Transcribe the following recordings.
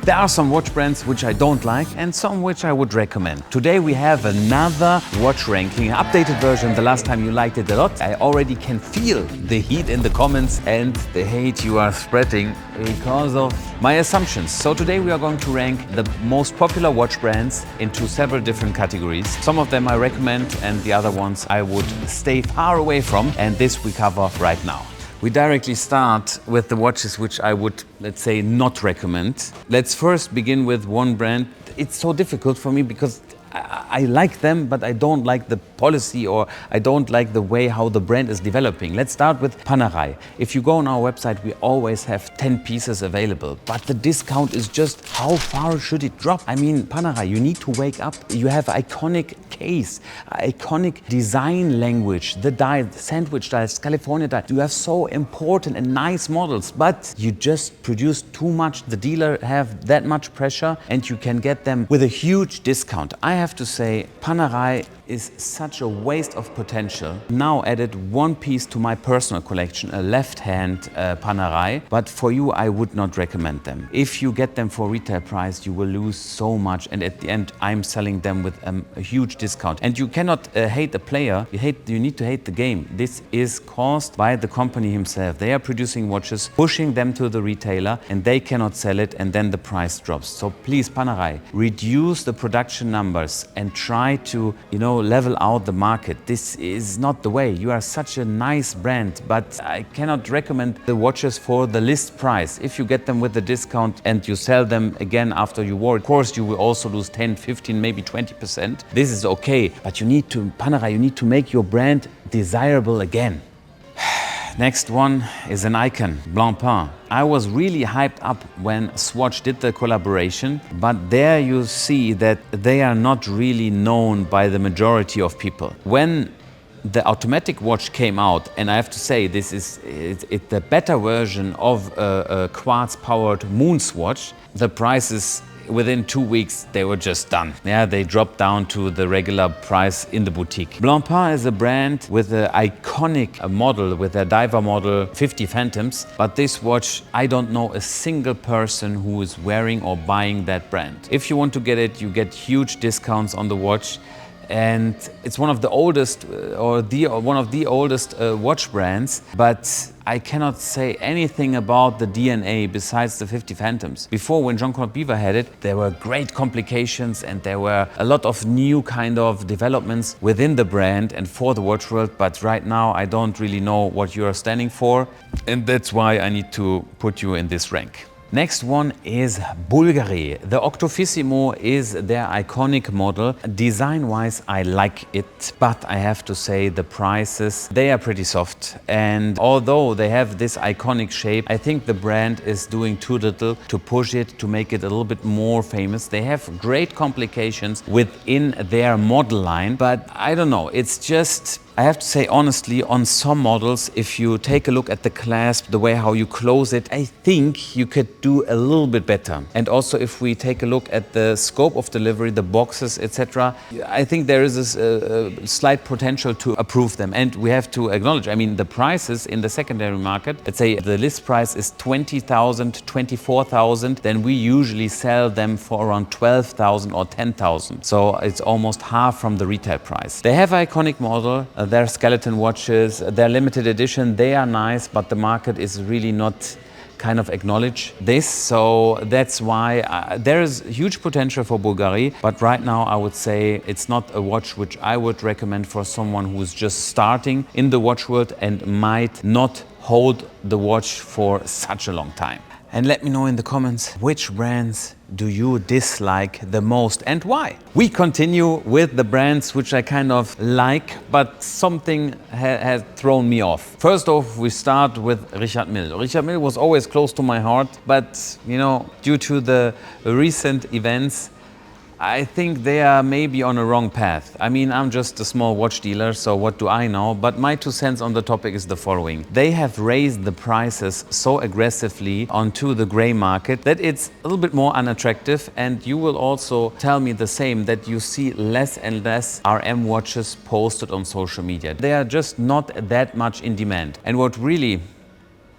There are some watch brands which I don't like and some which I would recommend. Today we have another watch ranking, updated version. The last time you liked it a lot. I already can feel the heat in the comments and the hate you are spreading because of my assumptions. So today we are going to rank the most popular watch brands into several different categories. Some of them I recommend and the other ones I would stay far away from, and this we cover right now. We directly start with the watches which I would, let's say, not recommend. Let's first begin with one brand. It's so difficult for me because I like them, but I don't like the policy, or I don't like the way how the brand is developing. Let's start with Panerai. If you go on our website, we always have 10 pieces available, but the discount is just, how far should it drop? I mean, Panerai, you need to wake up. You have iconic case, iconic design language, the dial, the sandwich dials, California dial. You have so important and nice models, but you just produce too much. The dealer have that much pressure and you can get them with a huge discount. I have to say, Panerai is such a waste of potential. Now added one piece to my personal collection, a left-hand Panerai, but for you I would not recommend them. If you get them for retail price, you will lose so much, and at the end I'm selling them with a huge discount. And you cannot hate a player, you need to hate the game. This is caused by the company himself. They are producing watches, pushing them to the retailer, and they cannot sell it, and then the price drops. So please, Panerai, reduce the production numbers and try to, level out the market. This is not the way. You are such a nice brand, but I cannot recommend the watches for the list price. If you get them with the discount and you sell them again after you wore it, of course you will also lose 10, 15, maybe 20%. This is okay, but Panerai, you need to make your brand desirable again. Next one is an icon, Blancpain. I was really hyped up when Swatch did the collaboration, but there you see that they are not really known by the majority of people. When the automatic watch came out, and I have to say this is the better version of a quartz-powered moon watch, the prices within 2 weeks, they were just done. Yeah, they dropped down to the regular price in the boutique. Blancpain is a brand with an iconic model, with a diver model, 50 Phantoms. But this watch, I don't know a single person who is wearing or buying that brand. If you want to get it, you get huge discounts on the watch. And it's one of the oldest, one of the oldest watch brands, but I cannot say anything about the DNA besides the 50 Phantoms. Before, when Jean-Claude Biver had it, there were great complications and there were a lot of new kind of developments within the brand and for the watch world, but right now I don't really know what you are standing for, and that's why I need to put you in this rank. Next one is Bulgari. The Octofissimo is their iconic model. Design-wise, I like it, but I have to say the prices, they are pretty soft. And although they have this iconic shape, I think the brand is doing too little to push it, to make it a little bit more famous. They have great complications within their model line, but I don't know, it's just, I have to say honestly, on some models, if you take a look at the clasp, the way how you close it, I think you could do a little bit better. And also if we take a look at the scope of delivery, the boxes, etc., I think there is a slight potential to improve them. And we have to acknowledge, I mean, the prices in the secondary market, let's say the list price is 20,000, 24,000, then we usually sell them for around 12,000 or 10,000. So it's almost half from the retail price. They have an iconic model. Their skeleton watches, their limited edition, they are nice, but the market is really not kind of acknowledge this. So that's why there is huge potential for Bulgari, but right now I would say it's not a watch which I would recommend for someone who is just starting in the watch world and might not hold the watch for such a long time. And let me know in the comments, which brands do you dislike the most and why? We continue with the brands which I kind of like, but something has thrown me off. First off, we start with Richard Mille. Richard Mille was always close to my heart, but due to the recent events, I think they are maybe on a wrong path. I mean, I'm just a small watch dealer, so what do I know? But my 2 cents on the topic is the following. They have raised the prices so aggressively onto the gray market that it's a little bit more unattractive, and you will also tell me the same, that you see less and less RM watches posted on social media. They are just not that much in demand. And what really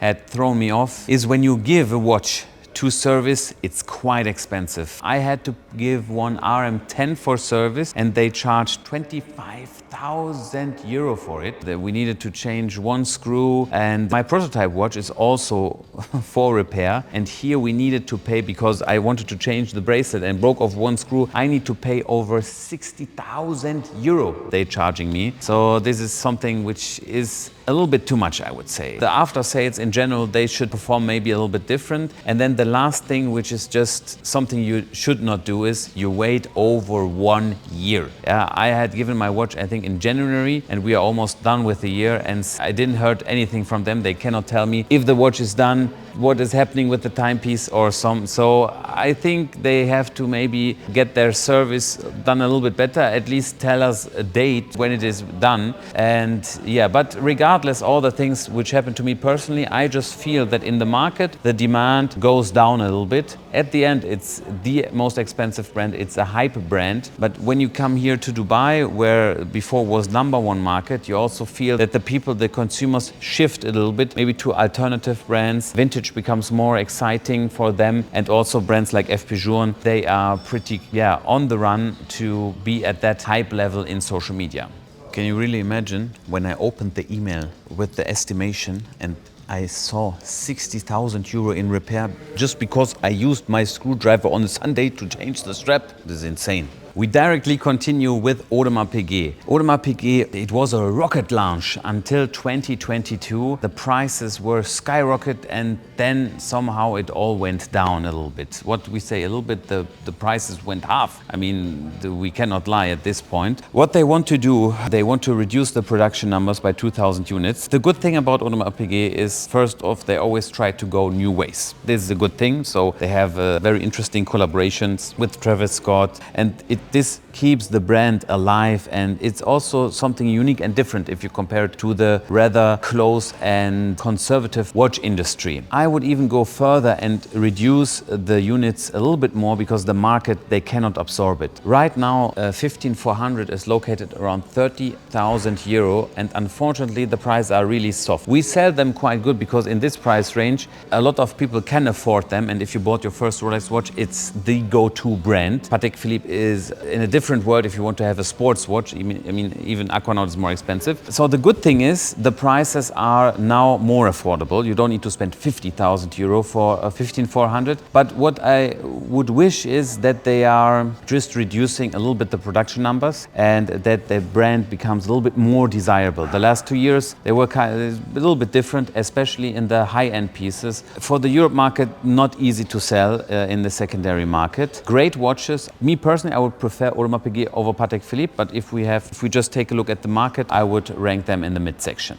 had thrown me off is when you give a watch to service, it's quite expensive. I had to give one RM10 for service and they charged 25,000 euro for it. We needed to change one screw, and my prototype watch is also for repair, and here we needed to pay, because I wanted to change the bracelet and broke off one screw, I need to pay over 60,000 euro they're charging me. So this is something which is a little bit too much, I would say. The after sales in general, they should perform maybe a little bit different. And then the last thing, which is just something you should not do, is you wait over 1 year. I had given my watch, I think, in January, and we are almost done with the year, and I didn't heard anything from them. They cannot tell me if the watch is done, what is happening with the timepiece or some. So I think they have to maybe get their service done a little bit better, at least tell us a date when it is done. And yeah, but regardless all the things which happen to me personally, I just feel that in the market the demand goes down a little bit. At the end, it's the most expensive brand, it's a hype brand. But when you come here to Dubai, where before was #1 market, you also feel that the people, the consumers, shift a little bit, maybe to alternative brands. Vintage becomes more exciting for them, and also brands like FP Journe, they are pretty on the run to be at that hype level in social media. Can you really imagine when I opened the email with the estimation and I saw 60,000 euro in repair just because I used my screwdriver on a Sunday to change the strap? This is insane. We directly continue with Audemars Piguet. Audemars Piguet, it was a rocket launch until 2022. The prices were skyrocketed, and then somehow it all went down a little bit. What we say, a little bit, the prices went half. I mean, we cannot lie at this point. What they want to do, they want to reduce the production numbers by 2,000 units. The good thing about Audemars Piguet is, first off, they always try to go new ways. This is a good thing. So they have very interesting collaborations with Travis Scott, and this keeps the brand alive, and it's also something unique and different if you compare it to the rather close and conservative watch industry. I would even go further and reduce the units a little bit more, because the market, they cannot absorb it. Right now, 15400 is located around 30,000 euro, and unfortunately the prices are really soft. We sell them quite good because in this price range, a lot of people can afford them, and if you bought your first Rolex watch, it's the go-to brand. Patek Philippe is in a different world if you want to have a sports watch. I mean, even Aquanaut is more expensive. So the good thing is the prices are now more affordable. You don't need to spend 50,000 euro for a 15400. But what I would wish is that they are just reducing a little bit the production numbers, and that the brand becomes a little bit more desirable. The last 2 years, they were kind of a little bit different, especially in the high-end pieces. For the Europe market, not easy to sell in the secondary market. Great watches. Me personally, I would prefer Audemars Piguet over Patek Philippe, but if we just take a look at the market, I would rank them in the mid-section.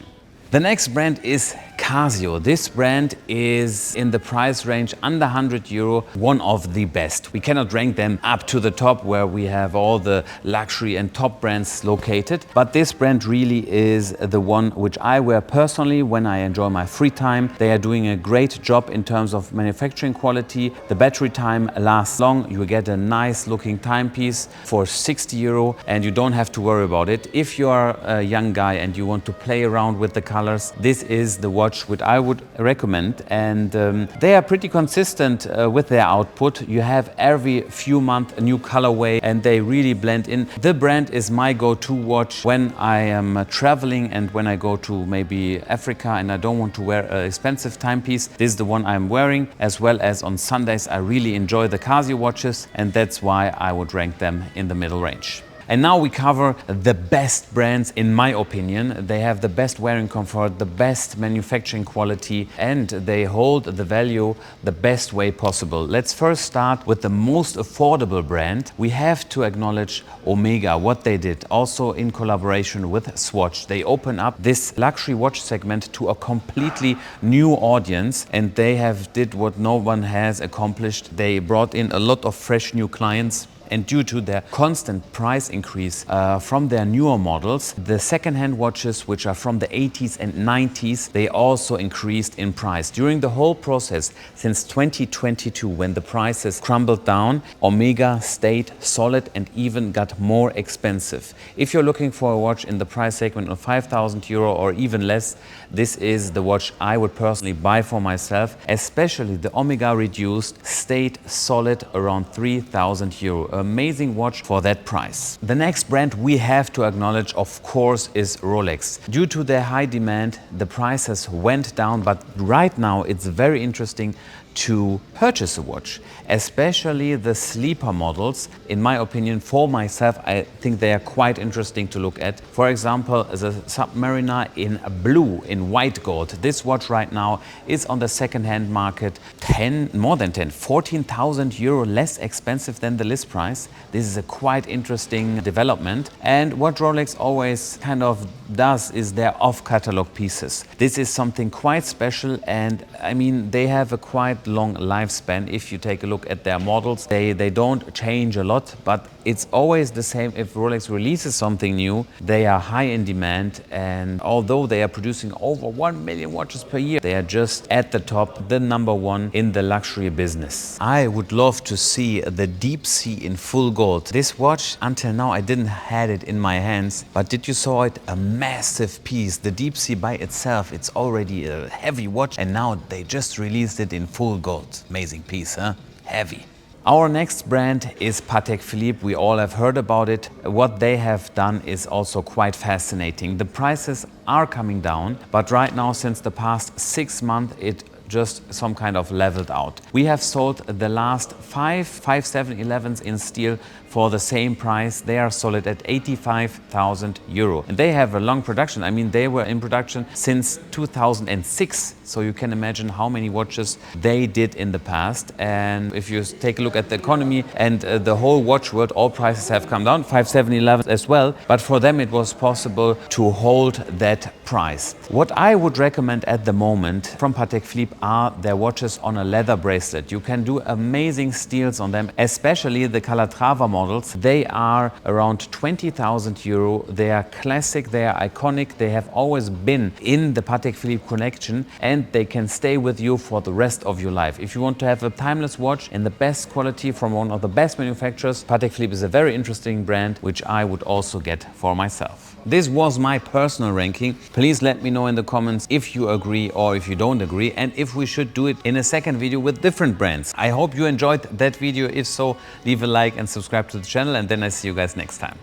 The next brand is Casio. This brand is in the price range under 100 euro, one of the best. We cannot rank them up to the top where we have all the luxury and top brands located, but this brand really is the one which I wear personally when I enjoy my free time. They are doing a great job in terms of manufacturing quality. The battery time lasts long. You get a nice looking timepiece for 60 euro, and you don't have to worry about it. If you are a young guy and you want to play around with the colors, this is the watch which I would recommend, and they are pretty consistent with their output. You have every few months a new colorway, and they really blend in. The brand is my go-to watch when I am traveling and when I go to maybe Africa and I don't want to wear an expensive timepiece. This is the one I'm wearing, as well as on Sundays. I really enjoy the Casio watches, and that's why I would rank them in the middle range. And now we cover the best brands, in my opinion. They have the best wearing comfort, the best manufacturing quality, and they hold the value the best way possible. Let's first start with the most affordable brand. We have to acknowledge Omega, what they did, also in collaboration with Swatch. They open up this luxury watch segment to a completely new audience, and they have did what no one has accomplished. They brought in a lot of fresh new clients, and due to their constant price increase from their newer models, the second-hand watches, which are from the 80s and 90s, they also increased in price. During the whole process since 2022, when the prices crumbled down, Omega stayed solid and even got more expensive. If you're looking for a watch in the price segment of 5,000 euro or even less, this is the watch I would personally buy for myself. Especially the Omega Reduced stayed solid around 3,000 euro. Amazing watch for that price. The next brand we have to acknowledge, of course, is Rolex. Due to their high demand, the prices went down, but right now it's very interesting to purchase a watch, especially the sleeper models. In my opinion, for myself, I think they are quite interesting to look at. For example, the Submariner in blue, in white gold. This watch right now is on the second-hand market more than 14,000 euro less expensive than the list price. This is a quite interesting development. And what Rolex always kind of does is their off-catalog pieces. This is something quite special, and I mean, they have a quite long lifespan. If you take a look at their models, they don't change a lot, but it's always the same. If Rolex releases something new, they are high in demand, and although they are producing over 1 million watches per year, they are just at the top, the #1 in the luxury business. I would love to see the Deep Sea in full gold. This watch, until now I didn't had it in my hands, but did you saw it? A massive piece. The Deep Sea by itself, it's already a heavy watch, and now they just released it in full gold. Amazing piece, huh? Heavy. Our next brand is Patek Philippe. We all have heard about it. What they have done is also quite fascinating. The prices are coming down, but right now, since the past 6 months, it just some kind of leveled out. We have sold the last 5 711s in steel for the same price. They are sold at 85,000 euro. And they have a long production. I mean, they were in production since 2006. So you can imagine how many watches they did in the past. And if you take a look at the economy and the whole watch world, all prices have come down, 5 711s as well. But for them, it was possible to hold that price. What I would recommend at the moment from Patek Philippe are their watches on a leather bracelet. You can do amazing steals on them, especially the Calatrava models. They are around 20,000 euro. They are classic, they are iconic. They have always been in the Patek Philippe collection, and they can stay with you for the rest of your life. If you want to have a timeless watch in the best quality from one of the best manufacturers, Patek Philippe is a very interesting brand, which I would also get for myself. This was my personal ranking. Please let me know in the comments if you agree or if you don't agree, and if we should do it in a second video with different brands. I hope you enjoyed that video. If so, leave a like and subscribe to the channel, and then I see you guys next time.